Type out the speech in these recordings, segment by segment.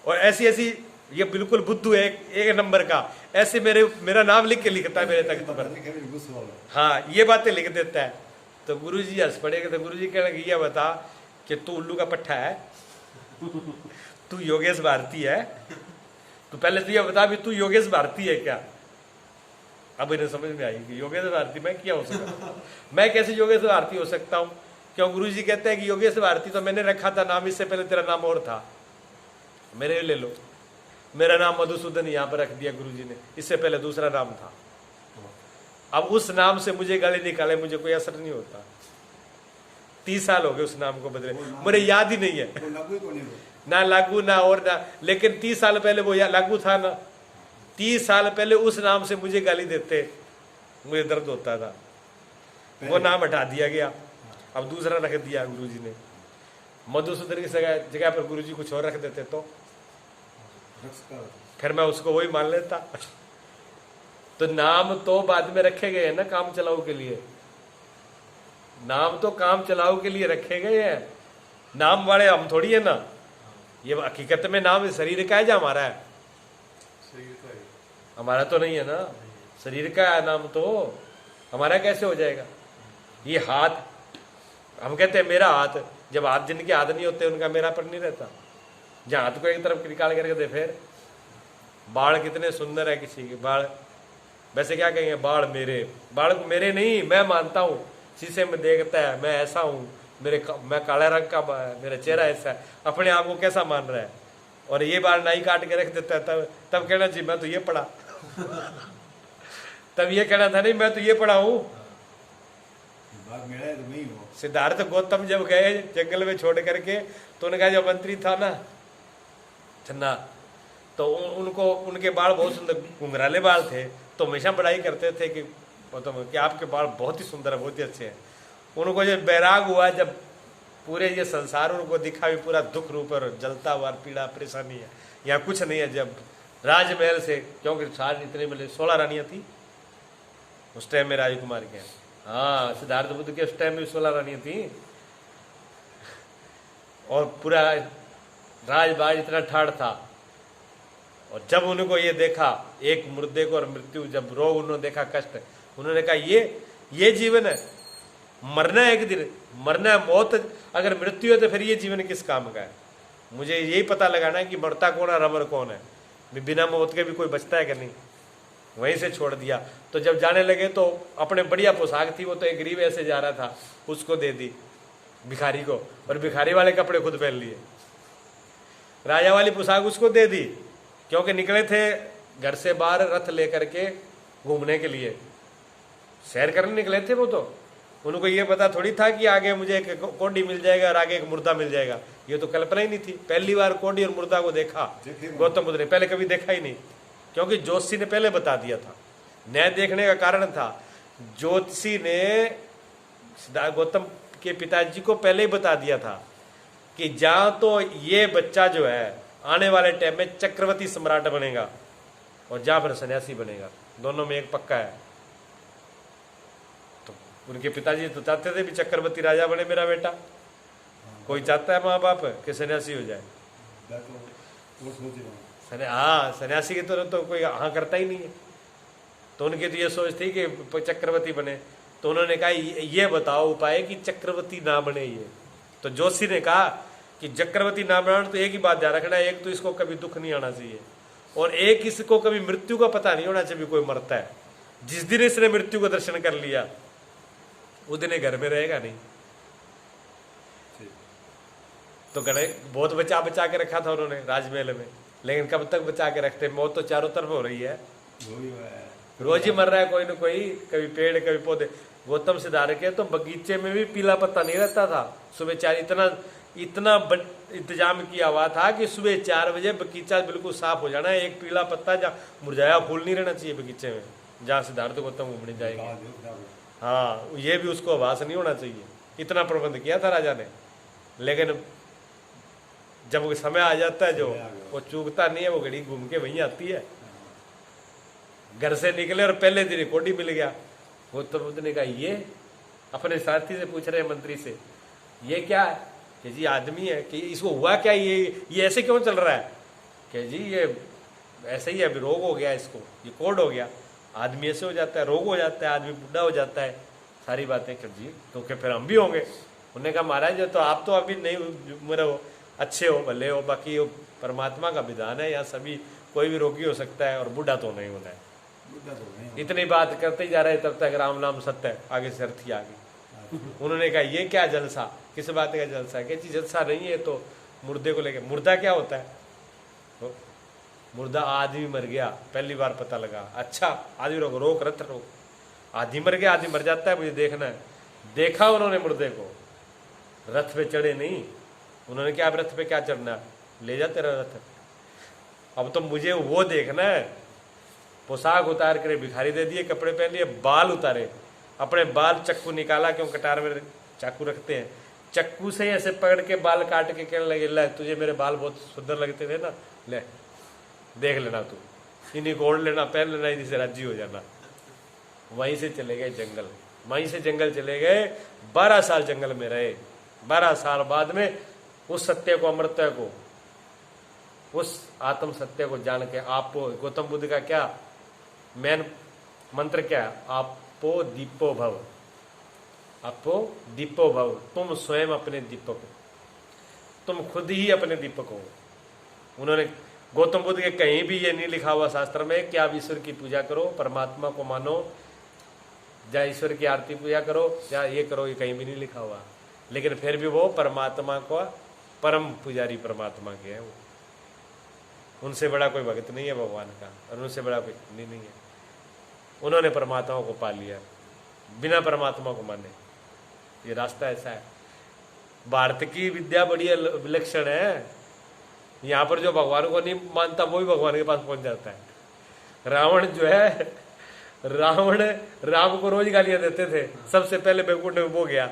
और ऐसी ऐसी, ये बिल्कुल बुद्धू है एक नंबर का, ऐसे मेरा नाम लिख के लिखता है मेरे तख्त पर। हाँ, ये बातें लिख देता है। तो गुरुजी हंस पड़ेगा। तो गुरुजी कहने ये बता कि तू उल्लू का पट्टा है, तू योगेश भारती है, तो पहले तो ये बता भी तू योगेश भारती है क्या। अब इन्हें समझ में आई कि योगेश भारती मैं क्या हो सकता, मैं कैसे योगेश भारती हो सकता हूँ। क्यों, गुरुजी कहते हैं कि योगेश भारती तो मैंने रखा था नाम, इससे पहले तेरा नाम और था, मेरे ले लो। मेरा नाम मधुसूदन यहाँ पर रख दिया गुरुजी ने, इससे पहले दूसरा नाम था। अब उस नाम से मुझे गाली निकाले, मुझे कोई असर नहीं होता। 30 साल हो गए उस नाम को बदले, मुझे याद ही नहीं है, ना लागू ना और ना। लेकिन 30 साल पहले वो लागू था ना। 30 साल पहले उस नाम से मुझे गाली देते, मुझे दर्द होता था। वो नाम हटा दिया गया, अब दूसरा रख दिया गुरुजी ने। मधुसूदन की जगह पर गुरुजी कुछ और रख देते तो फिर मैं उसको वही मान लेता। तो नाम तो बाद में रखे गए हैं ना काम चलाऊ के लिए, नाम तो काम चलाऊ के लिए रखे गए हैं, नाम वाले हम थोड़ी है ना। ये हकीकत में नाम शरीर का है या हमारा है? हमारा तो नहीं है ना, शरीर का है नाम, तो हमारा कैसे हो जाएगा। ये हाथ, हम कहते हैं मेरा हाथ, जब हाथ जिनके हाथ नहीं होते उनका मेरा पर नहीं रहता। जहाँ हाथ को एक तरफ निकाल करके दे, फिर बाल कितने सुंदर है किसी के बाल, वैसे क्या कहेंगे बाल मेरे नहीं, मैं मानता हूँ, शीशे में देखता है मैं ऐसा हूँ, मैं काला रंग का, मेरा चेहरा ऐसा है, अपने आप को कैसा मान रहा है। और ये बाल नाई काट के रख देता है, तब कहना चाहिए मैं तो ये पढ़ा तब ये कहना था नहीं मैं तो ये पढ़ा हूँ। सिद्धार्थ गौतम जब गए जंगल में छोड़ करके, तो उनका जो मंत्री था ना छन्ना, तो उनको उनके बाल बहुत सुंदर घुंघराले बाल थे, तो हमेशा बड़ाई करते थे कि गौतम कि आपके बाल बहुत ही सुंदर है, बहुत ही अच्छे हैं। उनको जब बैराग हुआ, जब पूरे ये संसार उनको दिखा भी पूरा दुख रूप और जलता हुआ पीड़ा परेशानी है, यहाँ कुछ नहीं है। जब राजमहल से, क्योंकि सारे इतने मिले 16 रानियां थी उस टाइम में राजकुमार के, हाँ सिद्धार्थ बुद्ध के उस टाइम में 16 रानियां थी, और पूरा राजबाज इतना ठाड़ था। और जब उनको ये देखा एक मुर्दे को और मृत्यु, जब रोग उन्होंने देखा कष्ट, उन्होंने कहा ये जीवन है, मरना है एक दिन, मरना है, मौत अगर मृत्यु है तो फिर ये जीवन किस काम का है। मुझे यही पता लगाना है कि मरता कौन है, रमर कौन है, बिना मौत के भी कोई बचता है कि नहीं। वहीं से छोड़ दिया। तो जब जाने लगे तो अपने बढ़िया पोशाक थी, वो तो एक गरीब ऐसे जा रहा था, उसको दे दी भिखारी को, और भिखारी वाले कपड़े खुद पहन लिए। राजा वाली पोशाक उसको दे दी, क्योंकि निकले थे घर से बाहर रथ लेकर के घूमने के लिए, सैर करने निकले थे वो। तो उनको ये पता थोड़ी था कि आगे मुझे एक कोडी मिल जाएगा और आगे एक मुर्दा मिल जाएगा, ये तो कल्पना ही नहीं थी। पहली बार कोडी और मुर्दा को देखा गौतम बुद्ध ने, पहले कभी देखा ही नहीं, क्योंकि ज्योतिषी ने पहले बता दिया था। न्याय देखने का कारण था, ज्योतिषी ने गौतम के पिताजी को पहले ही बता दिया था कि जहां तो ये बच्चा जो है आने वाले टाइम में चक्रवर्ती सम्राट बनेगा, और जहां पर सन्यासी बनेगा, दोनों में एक पक्का है। तो उनके पिताजी तो चाहते थे भी चक्रवर्ती राजा बने मेरा बेटा, कोई चाहता है माँ बाप कि सन्यासी हो जाए। हाँ, सन्यासी की तरह तो कोई हाँ करता ही नहीं है। तो उनकी तो ये सोच थी कि चक्रवर्ती बने। तो उन्होंने कहा ये बताओ उपाय कि चक्रवर्ती ना बने ये। तो जोशी ने कहा कि चक्रवर्ती ना बनाना तो एक ही बात ध्यान रखना है, एक तो इसको कभी दुख नहीं आना चाहिए, और एक इसको कभी मृत्यु का पता नहीं होना चाहिए कोई मरता है। जिस दिन इसने मृत्यु का दर्शन कर लिया उस दिन घर में रहेगा नहीं। तो गणे बहुत बचा बचा के रखा था उन्होंने राजमहल में, लेकिन कब तक बचा के रखते, मौत तो चारों तरफ हो रही है, रोज ही मर रहा है कोई ना कोई, कभी पेड़ कभी पौधे। गौतम सिद्धार्थ के तो बगीचे में भी पीला पत्ता नहीं रहता था। सुबह 4 इतना इंतजाम किया हुआ था कि सुबह 4 बजे बगीचा बिल्कुल साफ हो जाना है, एक पीला पत्ता जहाँ मुरझाया फूल नहीं रहना चाहिए बगीचे में, जहाँ सिद्धार्थ गौतम घूमने जाएंगे। हाँ, ये भी उसको आभास नहीं होना चाहिए, इतना प्रबंध किया था राजा ने। लेकिन जब समय आ जाता है जो वो चूकता नहीं है, वो घड़ी घूम के वहीं आती है। घर से निकले और पहले दिन कोडी मिल गया। गौतम बुद्ध ने कहा ये, अपने साथी से पूछ रहे मंत्री से, ये क्या है? कि जी आदमी है, कि इसको हुआ क्या, ये ऐसे क्यों चल रहा है? कि जी ये ऐसे ही अभी रोग हो गया, इसको ये कोड हो गया, आदमी ऐसे हो जाता है, रोग हो जाता है, आदमी बूढ़ा हो जाता है, सारी बातें कर जी, तो क्या फिर हम भी होंगे। उन्होंने कहा महाराज तो आप तो अभी नहीं मेरे हो, अच्छे हो, भले हो, बाकी वो परमात्मा का विधान है, यहाँ सभी कोई भी रोगी हो सकता है और बूढ़ा तो नहीं होना है। इतनी बात करते ही जा रहे तब तक राम नाम सत्य है, आगे से अर्थी आ गई। उन्होंने कहा ये क्या जलसा, किस बात का जलसा है? क्या चीज जलसा नहीं है तो मुर्दे को लेके, मुर्दा क्या होता है? तो मुर्दा आदमी मर गया, पहली बार पता लगा। अच्छा आदमी रोक रोक रथ रोक, आदमी मर गया, आदमी मर जाता है, मुझे देखना है। देखा उन्होंने मुर्दे को, रथ पे चढ़े नहीं। उन्होंने क्या रथ पे क्या चढ़ना, ले जा तेरा रथ, अब तो मुझे वो देखना है। पोशाक उतार कर भिखारी दे दिए, कपड़े पहन लिए, बाल उतारे, अपने बाल चक्कू निकाला, क्यों कटार में चाकू रखते हैं, चक्कू से ऐसे पकड़ के बाल काट के कहने लगे ले तुझे मेरे बाल बहुत सुंदर लगते थे ना, ले देख लेना, तू इन्हीं को ओढ़ लेना, पहन लेना, इन्हीं से राजी हो जाना। वहीं से चले गए जंगल, वहीं से जंगल चले गए, 12 साल जंगल में रहे। 12 साल बाद में उस सत्य को, अमृत को, उस आत्म सत्य को जान के, आपको गौतम बुद्ध का क्या मेन मंत्र क्या है? आपो दीपो भव, आपो दीपो भव, तुम स्वयं अपने दीपक हो, तुम खुद ही अपने दीपक हो। उन्होंने गौतम बुद्ध के कहीं भी ये नहीं लिखा हुआ शास्त्र में कि आप ईश्वर की पूजा करो, परमात्मा को मानो, या ईश्वर की आरती पूजा करो, या ये करो, ये कहीं भी नहीं लिखा हुआ। लेकिन फिर भी वो परमात्मा को परम पुजारी परमात्मा के हैं वो, उनसे बड़ा कोई भक्त नहीं है भगवान का, और उनसे बड़ा कोई नहीं है। उन्होंने परमात्मा को पा लिया बिना परमात्मा को माने, ये रास्ता ऐसा है। भारत की विद्या बड़ी विलक्षण है, यहाँ पर जो भगवान को नहीं मानता वो भी भगवान के पास पहुंच जाता है। रावण जो है, रावण राम को रोज गालियां देते थे, सबसे पहले बैकुंठ में वो गया,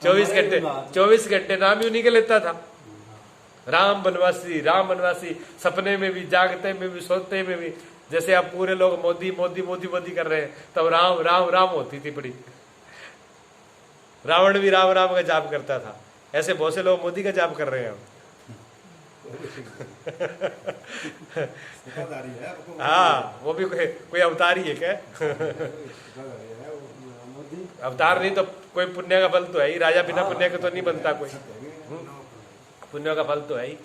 24 घंटे नाम ही उन्हीं के लेता था। राम बनवासी, राम बनवासी, सपने में भी, जागते में भी, सोते में भी। जैसे आप पूरे लोग मोदी मोदी मोदी मोदी कर रहे हैं, तब राम राम राम होती थी बड़ी। रावण भी राम राम का जाप करता था, ऐसे बहुत से लोग मोदी का जाप कर रहे हैं। हाँ, वो भी कोई अवतार ही है क्या? अवतार नहीं तो कोई पुण्य का फल तो है ही, राजा बिना पुण्य का तो नहीं बनता कोई, पुण्य का फल तो है ही।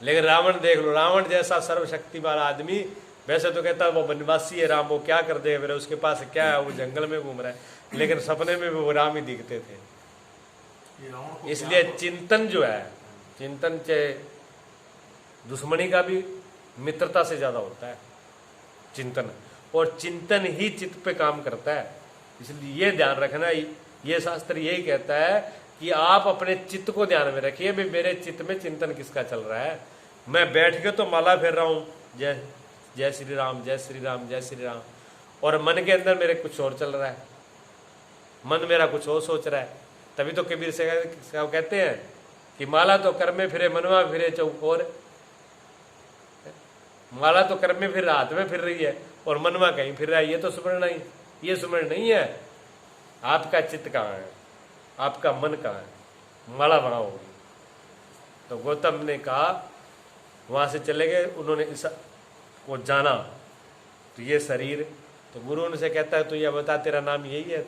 लेकिन रावण देख लो, रावण जैसा सर्वशक्तिमान आदमी, वैसे तो कहता है वो वनवासी है राम, वो क्या कर दे मेरे, उसके पास क्या है, वो जंगल में घूम रहा है, लेकिन सपने में भी वो राम ही दिखते थे। इसलिए चिंतन जो है, चिंतन चाहे दुश्मनी का भी मित्रता से ज्यादा होता है चिंतन, और चिंतन ही चित्त पे काम करता है। इसलिए ये ध्यान रखना, ये शास्त्र यही कहता है कि आप अपने चित्त को ध्यान में रखिए, भाई मेरे चित्त में चिंतन किसका चल रहा है। मैं बैठ के तो माला फेर रहा हूँ, जय जय श्री राम, जय श्री राम, जय श्री राम, और मन के अंदर मेरे कुछ और चल रहा है, मन मेरा कुछ और सोच रहा है। तभी तो कबीर से कहते हैं कि माला तो कर में फिरे, मनवा फिरे चौकोर। माला तो कर में फिर हाथ में फिर रही है, और मनवा कहीं फिर रहा है। ये तो सुमरण नहीं, ये सुमरण नहीं है। आपका चित्त कहाँ है, आपका मन कहाँ है, माला वहां होगी। तो गौतम ने कहा, वहां से चले गए, उन्होंने इस को जाना, तो ये शरीर, तो गुरु उनसे कहता है तो ये बता तेरा नाम यही है?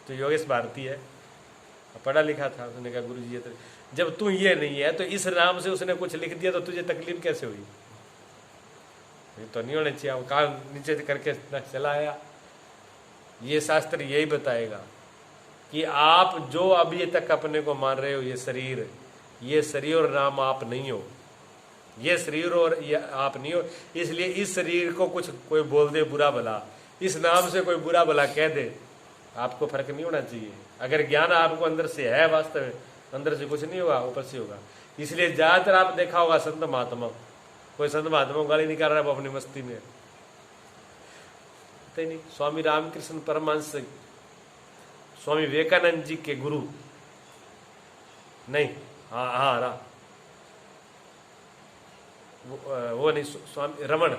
तो योगेश भारती है, पढ़ा लिखा था। उसने कहा गुरु जी, जब तू ये नहीं है तो इस नाम से उसने कुछ लिख दिया तो तुझे तकलीफ कैसे हुई? ये तो नहीं होना चाहिए। कान नीचे करके चला आया। ये शास्त्र यही बताएगा कि आप जो अभी तक अपने को मान रहे हो, ये शरीर और नाम आप नहीं हो, ये शरीर और ये आप नहीं हो। इसलिए इस शरीर को कुछ कोई बोल दे बुरा भला, इस नाम से कोई बुरा भला कह दे, आपको फर्क नहीं होना चाहिए। अगर ज्ञान आपको अंदर से है, वास्तव में अंदर से कुछ नहीं होगा, ऊपर से होगा। इसलिए ज्यादातर आप देखा होगा संत महात्मा, कोई संत महात्मा गाली नहीं कर रहा है, वो अपनी मस्ती में नहीं। स्वामी रामकृष्ण परमहंस, स्वामी विवेकानंद जी के गुरु नहीं, हाँ वो नहीं, स्वामी रमन,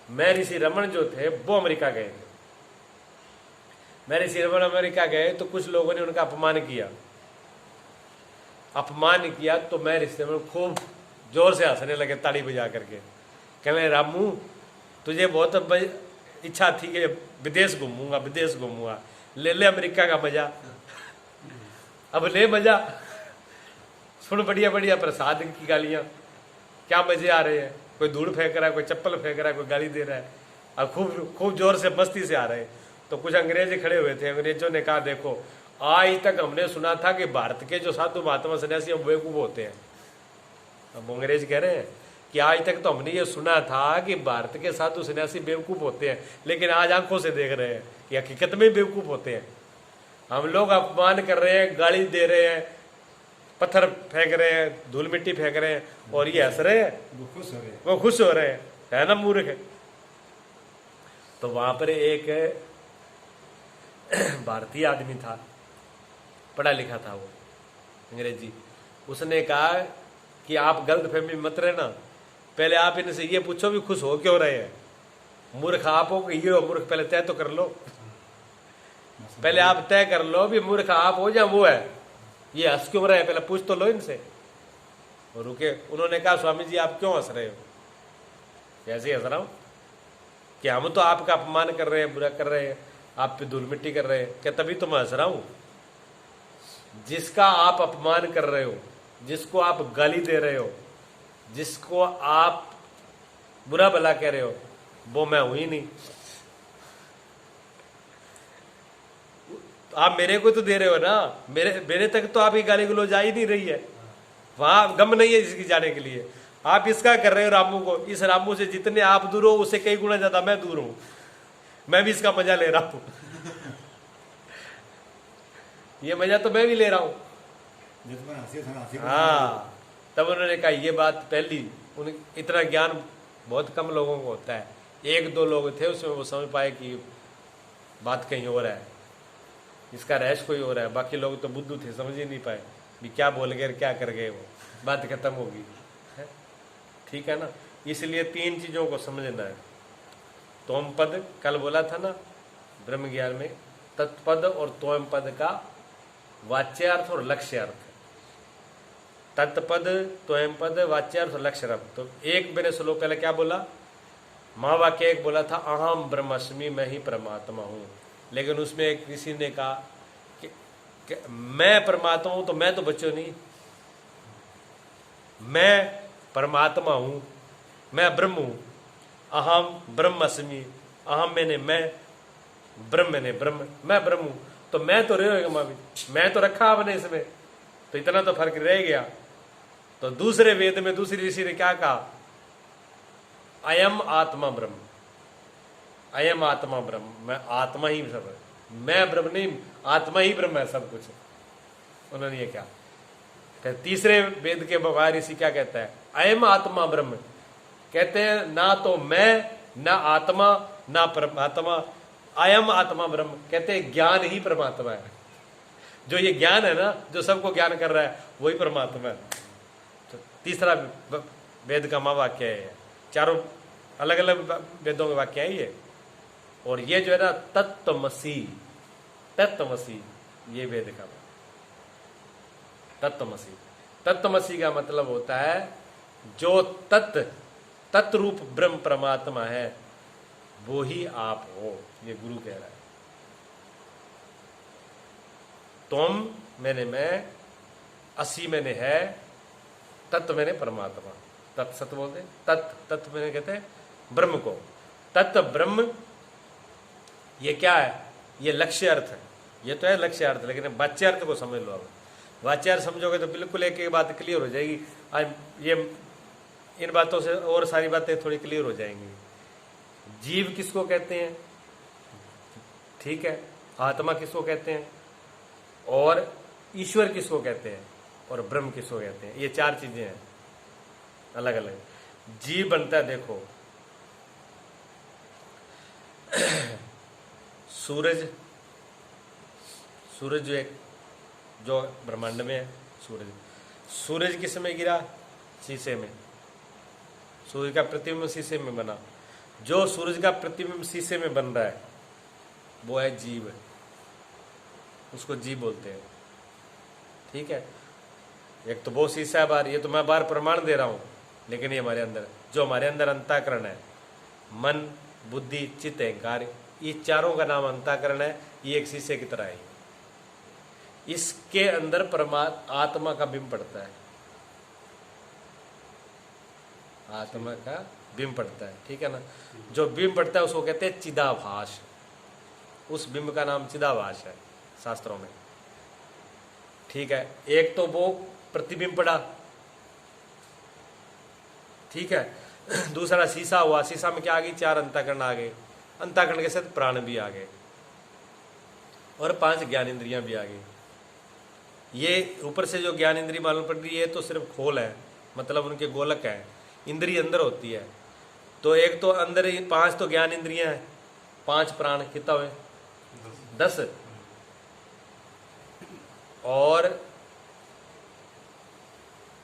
महर्षि रमन जो थे वो अमेरिका गए थे। महर्षि रमन अमेरिका गए तो कुछ लोगों ने उनका अपमान किया अपमान किया तो मैं रिश्ते में खूब जोर से हंसने लगे ताड़ी बजा करके। कह रामू तुझे बहुत इच्छा थी कि विदेश घूमूंगा, ले ले अमेरिका का मजा, अब ले मजा, सुन बढ़िया बढ़िया प्रसाद की गालियां, क्या मजे आ रहे हैं, कोई धूल फेंक रहा है, कोई चप्पल फेंक रहा है, कोई गाली दे रहा है, अब खूब खूब जोर से मस्ती से आ रहे हैं। तो कुछ अंग्रेज खड़े हुए थे, अंग्रेजों ने कहा देखो आज तक हमने सुना था कि भारत के जो साधु महात्मा सन्यासी हम बेवकूफ होते हैं। अब अंग्रेज कह रहे हैं कि आज तक तो हमने ये सुना था कि भारत के साधु सन्यासी बेवकूफ होते हैं, लेकिन आज आंखों से देख रहे हैं कि हकीकत में बेवकूफ होते हैं। हम लोग अपमान कर रहे हैं, गाली दे रहे हैं, पत्थर फेंक रहे हैं, धूल मिट्टी फेंक रहे हैं, और ये हंस रहे हैं, वो खुश हो रहे हैं, है ना मूर्ख है। तो वहां पर एक भारतीय आदमी था, पढ़ा लिखा था वो अंग्रेजी, उसने कहा कि आप गलत फहमी मत रहना, पहले आप इनसे ये पूछो भी खुश हो क्यों रहे हैं। मूर्ख आप हो कि ये हो मूर्ख, पहले तय तो कर लो, पहले आप तय कर लो भी मूर्ख आप हो या वो है, ये हंस क्यों रहे, पहले पूछ तो लो इनसे। और रुके, उन्होंने कहा स्वामी जी आप क्यों हंस रहे हो। कैसे हंस रहा हूं कि हम तो आपका अपमान कर रहे हैं, बुरा कर रहे हैं, आप पे धूल मिट्टी कर रहे हैं, क्या तभी तो मैं हंस रहा हूं। जिसका आप अपमान कर रहे हो, जिसको आप गाली दे रहे हो, जिसको आप बुरा भला कह रहे हो, वो मैं हूं ही नहीं। आप मेरे को तो दे रहे हो ना, मेरे तक तो आपकी गाली गलौज जा ही नहीं रही है, वहां गम नहीं है इसकी जाने के लिए। आप इसका कर रहे हो रामू को, इस रामू से जितने आप दूर हो उससे कई गुना ज्यादा मैं दूर हूं, मैं भी इसका मजा ले रहा हूं। ये मजा तो मैं भी ले रहा हूं। हाँ, तब उन्होंने कहा ये बात पहली, इतना ज्ञान बहुत कम लोगों को होता है, एक दो लोग थे उसमें वो समझ पाए कि बात कहीं और है, इसका रहस्य कोई और है, बाकी लोग तो बुद्धू थे, समझ ही नहीं पाए भी क्या बोल गए क्या कर गए, वो बात खत्म होगी। ठीक है ना, इसलिए तीन चीजों को समझना है। तोम पद कल बोला था ना ब्रह्म ज्ञान में, तत्पद और तोम पद का वाच्यार्थ और लक्ष्यार्थ। तत्पद, तोम पद, वाच्यार्थ और लक्ष्यार्थ। तो एक मैंने श्लोक पहले क्या बोला, महावाक्य एक बोला था अहम ब्रह्मस्मि, मैं ही परमात्मा हूं, लेकिन उसमें एक किसी ने कहा कि मैं परमात्मा हूं, तो मैं तो बच्चों नहीं, मैं परमात्मा हूं, मैं ब्रह्म हूं, अहम ब्रह्मस्मि, अहम मैंने मैं, ब्रह्म मैंने ब्रह्म, मैं ब्रह्म हूं, तो मैं तो रहेगा, मैं तो रखा आपने इसमें, तो इतना तो फर्क रह गया। तो दूसरे वेद में दूसरी ऋषि ने क्या कहा, अयम आत्मा ब्रह्म, अयम आत्मा ब्रह्म, मैं आत्मा ही सब है, मैं ब्रह्म नहीं, आत्मा ही ब्रह्म है सब कुछ, उन्होंने ये क्या। फिर तीसरे वेद के बाबा ऋषि क्या कहता है, अयम आत्मा ब्रह्म, कहते हैं ना तो मैं, ना आत्मा, ना परमात्मा, अयम आत्मा ब्रह्म, कहते हैं ज्ञान ही परमात्मा है, जो ये ज्ञान है ना, जो सबको ज्ञान कर रहा है वही परमात्मा है। तो तीसरा वेद का महावाक्य है, चारों अलग अलग वेदों के वाक्य है ये। और ये जो है ना तत्त्वमसि, तत्त्वमसि, ये वेद का तत्त्वमसि। तत्त्वमसि का मतलब होता है जो तत्रूप ब्रह्म परमात्मा है वो ही आप हो, ये गुरु कह रहा है। तुम मैंने मैं, असी मैंने है, तत्व मैंने परमात्मा, तत्सत बोलते, तत्व मैंने कहते हैं ब्रह्म को, तत्व ब्रह्म। ये क्या है, ये लक्ष्य अर्थ है, ये तो है लक्ष्य अर्थ, लेकिन वाच्य अर्थ को समझ लो। अब वाच्य अर्थ समझोगे तो बिल्कुल एक बात क्लियर हो जाएगी। आज ये इन बातों से और सारी बातें थोड़ी क्लियर हो जाएंगी। जीव किसको कहते हैं, ठीक है, आत्मा किसको कहते हैं, और ईश्वर किसको कहते हैं, और ब्रह्म किसको कहते हैं, ये चार चीजें हैं अलग अलग। जीव बनता है, देखो सूरज, सूरज जो ब्रह्मांड में है, सूरज किस में गिरा, शीशे में, सूर्य का प्रतिबिंब शीशे में बना, जो सूरज का प्रतिबिंब शीशे में बन रहा है वो है जीव, उसको जीव बोलते हैं, ठीक है। एक तो वो शीशा है बाहर, ये तो मैं बाहर प्रमाण दे रहा हूँ, लेकिन ये हमारे अंदर, जो हमारे अंदर अंतःकरण है, मन, बुद्धि, चित्त, अहंकार, ये चारों का नाम अंतःकरण है। ये एक शीशे की तरह है। इसके अंदर आत्मा का बिंब पड़ता है, आत्मा का बिंब पड़ता है, ठीक है ना। जो बिंब पड़ता है उसको कहते हैं चिदाभास। उस बिंब का नाम चिदाभास है शास्त्रों में, ठीक है। एक तो वो प्रतिबिंब पड़ा, ठीक है। दूसरा शीशा हुआ, शीशा में क्या आ गई, 4 अंतःकरण आ गए, अंतःकरण के साथ प्राण भी आ गए और 5 ज्ञान इंद्रियां भी आ गई। ये ऊपर से जो ज्ञान इंद्रिय मालूम पड़ रही है तो सिर्फ खोल है, मतलब उनके गोलक है, इंद्रिय अंदर होती है। तो एक तो अंदर 5 तो ज्ञान इंद्रियां हैं, 5 प्राण, कितना हुए 10, और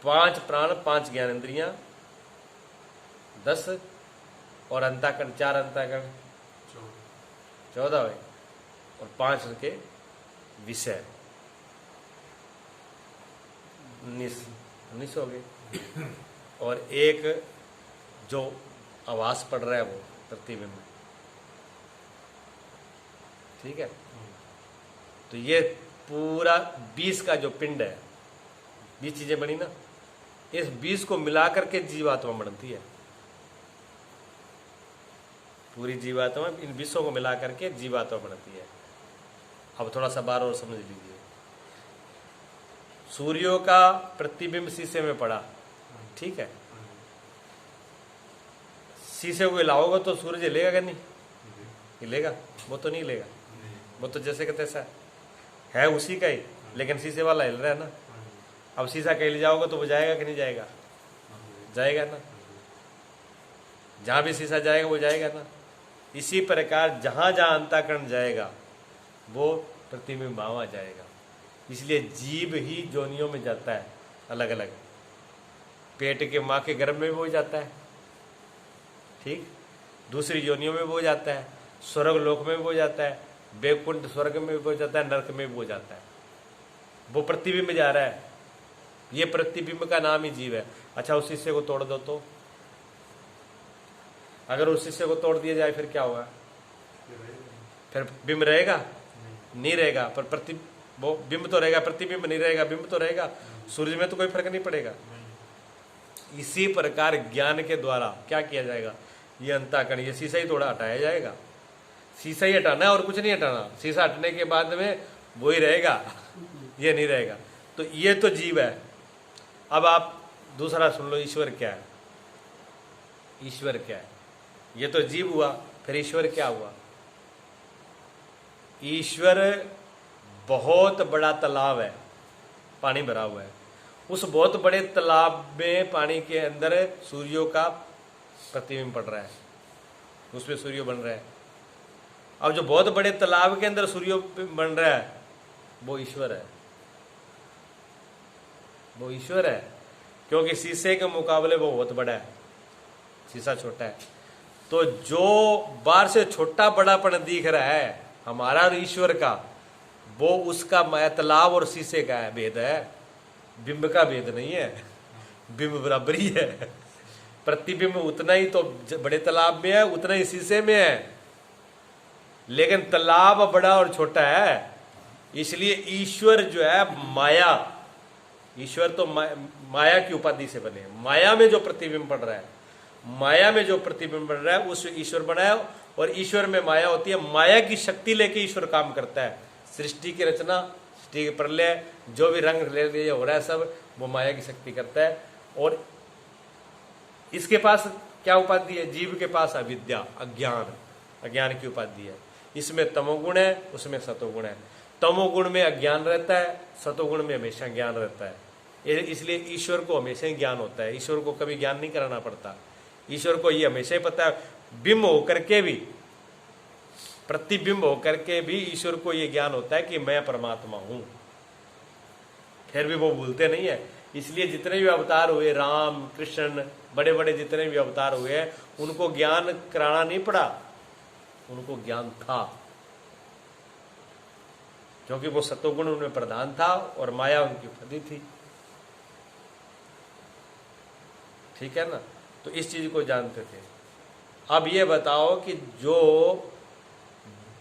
5 प्राण, 5 ज्ञान इंद्रियां 10, और अंतःकरण 4 अंतःकरण 14 हुए, और 5 के विषय 19 हो गए, और एक जो आवास पड़ रहा है वो प्रतिबिंब, ठीक है। तो ये पूरा 20 का जो पिंड है, 20 चीजें बनी ना, इस 20 को मिलाकर के जीवात्मा बनती है। पूरी जीवात्मा इन 20 को मिलाकर के जीवात्मा बनती है। अब थोड़ा सा बार और समझ लीजिए। सूर्यों का प्रतिबिंब शीशे में पड़ा, ठीक है। शीशे को हिलाओगे तो सूरज हिलेगा क्या, नहीं हिलेगा, वो तो नहीं हिलेगा, वो तो जैसे का तैसा है उसी का ही, लेकिन शीशे वाला हिल रहा है ना। अब शीशा कहीं ले जाओगे तो वो जाएगा कि नहीं जाएगा, जाएगा ना, जहां भी शीशा जाएगा वो जाएगा ना। इसी प्रकार जहां जहां अंतःकरण जाएगा वो प्रतिबिंब वहां जाएगा। इसलिए जीव ही जोनियों में जाता है अलग अलग, पेट के माँ के गर्भ में भी हो जाता है, ठीक, दूसरी योनियों में भी हो जाता है, स्वर्ग लोक में भी हो जाता है, वैकुंठ स्वर्ग में भी हो जाता है, नरक में भी हो जाता है। वो प्रतिबिंब जा रहा है, ये प्रतिबिंब का नाम ही जीव है। अच्छा, उस शीशे को तोड़ दो तो, अगर उस शीशे को तोड़ दिया जाए फिर क्या होगा, फिर बिंब रहेगा, नहीं रहेगा, पर वो बिंब तो रहेगा, प्रतिबिंब नहीं रहेगा, बिंब तो रहेगा। सूर्य में तो कोई फर्क नहीं पड़ेगा। इसी प्रकार ज्ञान के द्वारा क्या किया जाएगा, ये अंतःकरण, ये शीशा ही थोड़ा हटाया जाएगा। शीशा ही हटाना है और कुछ नहीं हटाना। शीशा हटने के बाद में वो ही रहेगा, ये नहीं रहेगा। तो ये तो जीव है। अब आप दूसरा सुन लो, ईश्वर क्या है। ईश्वर क्या है, ये तो जीव हुआ, फिर ईश्वर क्या हुआ। ईश्वर बहुत बड़ा तालाब है, पानी भरा हुआ है। उस बहुत बड़े तालाब में पानी के अंदर सूर्यों का प्रतिबिंब पड़ रहा है, उसमें सूर्य बन रहा है। अब जो बहुत बड़े तालाब के अंदर सूर्य बन रहा है वो ईश्वर है, वो ईश्वर है, क्योंकि शीशे के मुकाबले वो बहुत बड़ा है, शीशा छोटा है। तो जो बाहर से छोटा बड़ापन दिख रहा है हमारा और ईश्वर का, वो उसका तालाब और शीशे का है, भेद है, बिंब का भेद नहीं है। बिंब बराबर ही है, प्रतिबिंब उतना ही तो बड़े तालाब में है, उतना ही शीशे में है, लेकिन तालाब बड़ा और छोटा है। इसलिए ईश्वर जो है माया, ईश्वर तो माया की उपाधि से बने। माया में जो प्रतिबिंब पड़ रहा है, माया में जो प्रतिबिंब पड़ रहा है उस ईश्वर बना है। और ईश्वर में माया होती है, माया की शक्ति लेके ईश्वर काम करता है। सृष्टि की रचना, सृष्टि के प्रलय, जो भी रंग ले हो रहा है सब वो माया की शक्ति करता है। और इसके पास क्या उपाधि है, जीव के पास अविद्या, अज्ञान, अज्ञान की उपाधि है। इसमें तमोगुण है, उसमें सतोगुण है। तमोगुण में अज्ञान रहता है, सतोगुण में हमेशा ज्ञान रहता है। इसलिए ईश्वर को हमेशा ही ज्ञान होता है, ईश्वर को कभी ज्ञान नहीं कराना पड़ता। ईश्वर को ये हमेशा ही पता है, बिंब होकर के भी, प्रतिबिंब होकर के भी ईश्वर को ये ज्ञान होता है कि मैं परमात्मा हूं, फिर भी वो भूलते नहीं है। इसलिए जितने भी अवतार हुए, राम कृष्ण, बड़े बड़े जितने भी अवतार हुए हैं, उनको ज्ञान कराना नहीं पड़ा, उनको ज्ञान था, क्योंकि वो सतोगुण उनमें प्रधान था और माया उनकी उपाधि थी। ठीक है ना। तो इस चीज को जानते थे। अब ये बताओ कि जो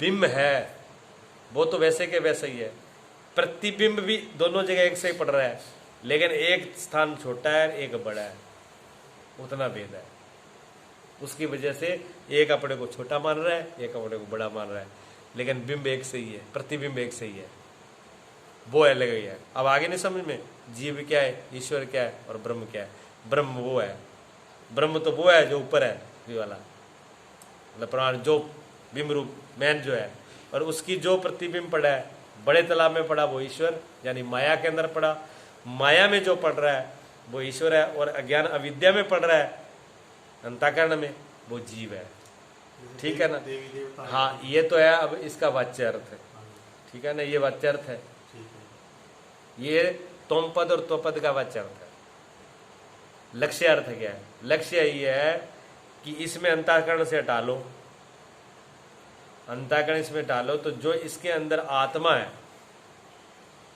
बिंब है वो तो वैसे के वैसे ही है, प्रतिबिंब भी दोनों जगह एक से ही पड़ रहा है, लेकिन एक स्थान छोटा है एक बड़ा है, उतना भेद है। उसकी वजह से एक अपने को छोटा मान रहा है, एक अपने को बड़ा मान रहा है, लेकिन बिंब एक से ही है, प्रतिबिंब एक से ही है, वो अलग ही है। अब आगे नहीं समझ में, जीव क्या है, ईश्वर क्या है और ब्रह्म क्या है। ब्रह्म वो है, ब्रह्म तो वो है जो ऊपर है, ये वाला मतलब प्राण जो बिंब रूप मैन जो है, और उसकी जो प्रतिबिंब पड़ा है बड़े तालाब में पड़ा वो ईश्वर, यानी माया के अंदर पड़ा। माया में जो पड़ रहा है वो ईश्वर है, और अज्ञान अविद्या में पड़ रहा है अंतःकरण में, वो जीव है। ठीक है ना। हाँ, ये तो है। अब इसका वाच्य अर्थ है, ठीक है ना, ये वाच्य अर्थ है। ये तोम पद और त्वपद का वाच्य अर्थ है। लक्ष्य अर्थ क्या है? लक्ष्य ये है कि इसमें अंतःकरण से हटा लो, अंतःकरण इसमें डालो, तो जो इसके अंदर आत्मा है,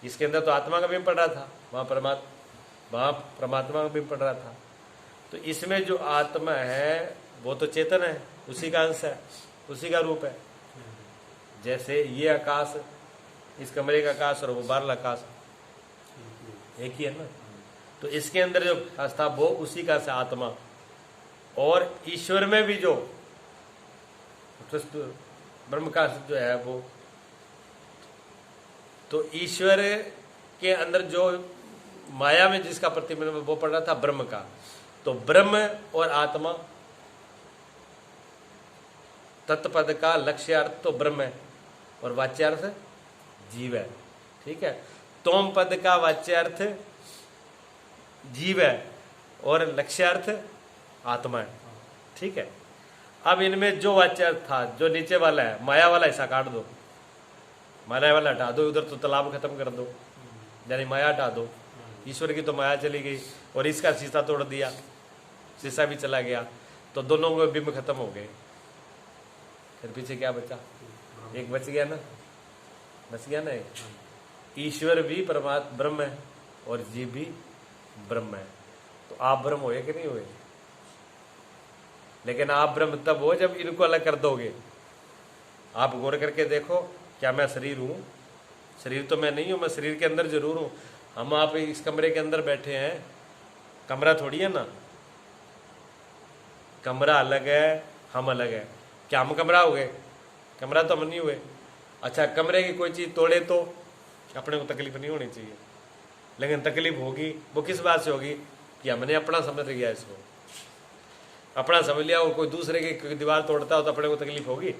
इसके अंदर तो आत्मा का बिंब पड़ रहा था, वहां परमात्मा का बिंब पड़ रहा था। तो इसमें जो आत्मा है वो तो चेतन है, उसी का अंश है, उसी का रूप है। जैसे ये आकाश, इस कमरे का आकाश और वो बाहर आकाश एक ही है ना। तो इसके अंदर जो था वो उसी का से आत्मा, और ईश्वर में भी जो ब्रह्म का जो है वो, तो ईश्वर के अंदर जो माया में जिसका प्रतिबिंब वो पड़ रहा था ब्रह्म का, तो ब्रह्म और आत्मा, तत्पद का लक्ष्यार्थ तो ब्रह्म है और वाच्यार्थ जीव है। ठीक है। तोम पद का वाच्यार्थ जीव है और लक्ष्यार्थ आत्मा है। ठीक है। अब इनमें जो वाच्यार्थ था, जो नीचे वाला है, माया वाला हिस्सा काट दो, माया वाला हटा दो, उधर तो तालाब खत्म कर दो, यानी माया हटा दो। ईश्वर की तो माया चली गई और इसका शीशा तोड़ दिया, शीशा भी चला गया, तो दोनों के बिंब खत्म हो गए। फिर पीछे क्या बचा? एक बच गया ना, बच गया ना एक। ईश्वर भी परमात्मा ब्रह्म है और जीव भी ब्रह्म है। तो आप ब्रह्म हुए कि नहीं हुए? लेकिन आप ब्रह्म तब हो जब इनको अलग कर दोगे। आप गौर करके देखो, क्या मैं शरीर हूं? शरीर तो मैं नहीं हूं, मैं शरीर के अंदर जरूर हूं। हम आप इस कमरे के अंदर बैठे हैं, कमरा थोड़ी है ना, कमरा अलग है, हम अलग है। क्या हम कमरा हो गए? कमरा तो हम नहीं हुए। अच्छा, कमरे की कोई चीज तोड़े तो अपने को तकलीफ नहीं होनी चाहिए, लेकिन तकलीफ होगी। वो किस बात से होगी? कि हमने अपना समझ लिया, इसको अपना समझ लिया, और कोई दूसरे की दीवार तोड़ता हो तो अपने को तकलीफ होगी?